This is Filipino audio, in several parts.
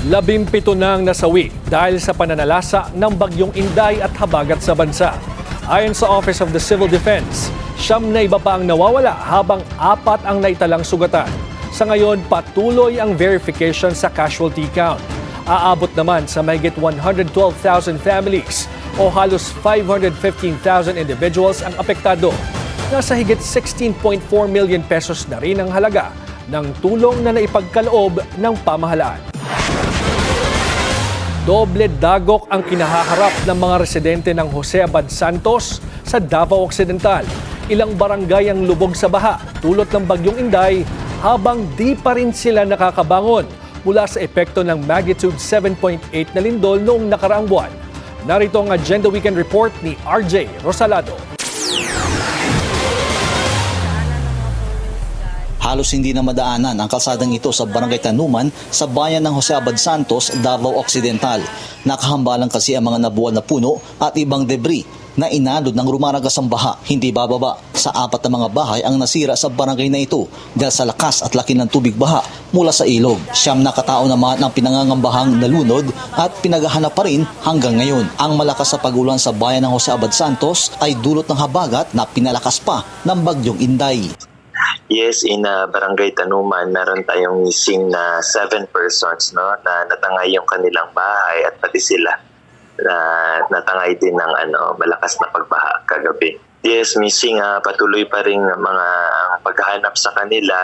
17 nang nasawi dahil sa pananalasa ng bagyong Inday at habagat sa bansa. Ayon sa Office of the Civil Defense, 9 na iba pa ang nawawala habang 4 ang naitalang sugatan. Sa ngayon, patuloy ang verification sa casualty count. Aabot naman sa mahigit 112,000 families o halos 515,000 individuals ang apektado. Nasa higit 16.4 million pesos na rin ang halaga ng tulong na naipagkaloob ng pamahalaan. Doble dagok ang kinahaharap ng mga residente ng Jose Abad Santos sa Davao Occidental. Ilang barangay ang lubog sa baha dulot ng bagyong Inday habang di pa rin sila nakakabangon mula sa epekto ng magnitude 7.8 na lindol noong nakaraang buwan. Narito ang Agenda Weekend Report ni RJ Rosalado. Halos hindi na madaanan ang kalsadang ito sa Barangay Tanuman sa bayan ng Jose Abad Santos, Davao Occidental. Nakahambalang kasi ang mga nabuwal na puno at ibang debris na inalod ng rumaragas ang baha. Hindi bababa sa 4 na mga bahay ang nasira sa barangay na ito dahil sa lakas at laki ng tubig baha mula sa ilog. 9 na katao naman ang pinangangambahang nalunod at pinaghahanap pa rin hanggang ngayon. Ang malakas sa pag-ulan sa bayan ng Jose Abad Santos ay dulot ng habagat na pinalakas pa ng bagyong Inday. Yes, in Barangay Tanuman, meron tayong missing na 7 persons, no, na natangay yung kanilang bahay at pati sila na natangay din ng malakas na pagbaha kagabi. Yes, missing, patuloy pa rin mga paghahanap sa kanila.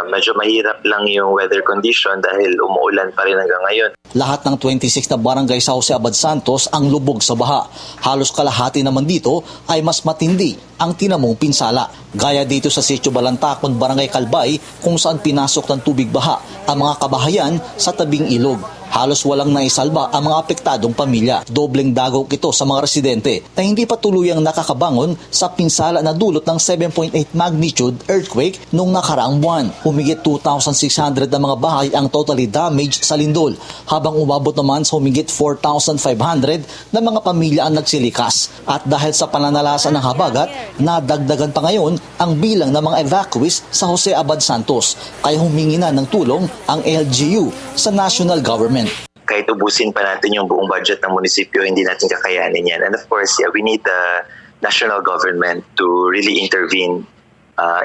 Medyo mahirap lang yung weather condition dahil umuulan pa rin hanggang ngayon. Lahat ng 26 na barangay sa Jose Abad Santos ang lubog sa baha. Halos kalahati naman dito ay mas matindi ang tinamong pinsala. Gaya dito sa Sitio Balantakon, Barangay Kalbay, kung saan pinasok ng tubig baha ang mga kabahayan sa tabing ilog. Halos walang naisalba ang mga apektadong pamilya. Dobleng dagok ito sa mga residente na hindi pa tuluyang nakakabangon sa pinsala na dulot ng 7.8 magnitude earthquake noong nakaraang buwan. Humigit 2,600 na mga bahay ang totally damaged sa lindol, habang umabot naman sa humigit 4,500 na mga pamilya ang nagsilikas. At dahil sa pananalasa ng habagat, nadagdagan pa ngayon ang bilang ng mga evacuees sa Jose Abad Santos. Kaya humingi na ng tulong ang LGU sa national government. Kahit ubusin pa natin yung buong budget ng munisipyo, hindi natin kakayanin yan. And of course, we need the national government to really intervene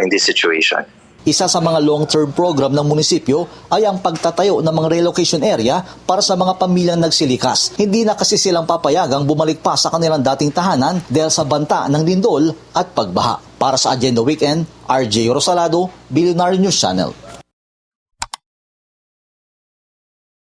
in this situation. Isa sa mga long-term program ng munisipyo ay ang pagtatayo ng mga relocation area para sa mga pamilyang nagsilikas. Hindi na kasi silang papayagang bumalik pa sa kanilang dating tahanan dahil sa banta ng lindol at pagbaha. Para sa Agenda Weekend, RJ Rosalado, Billionaire News Channel.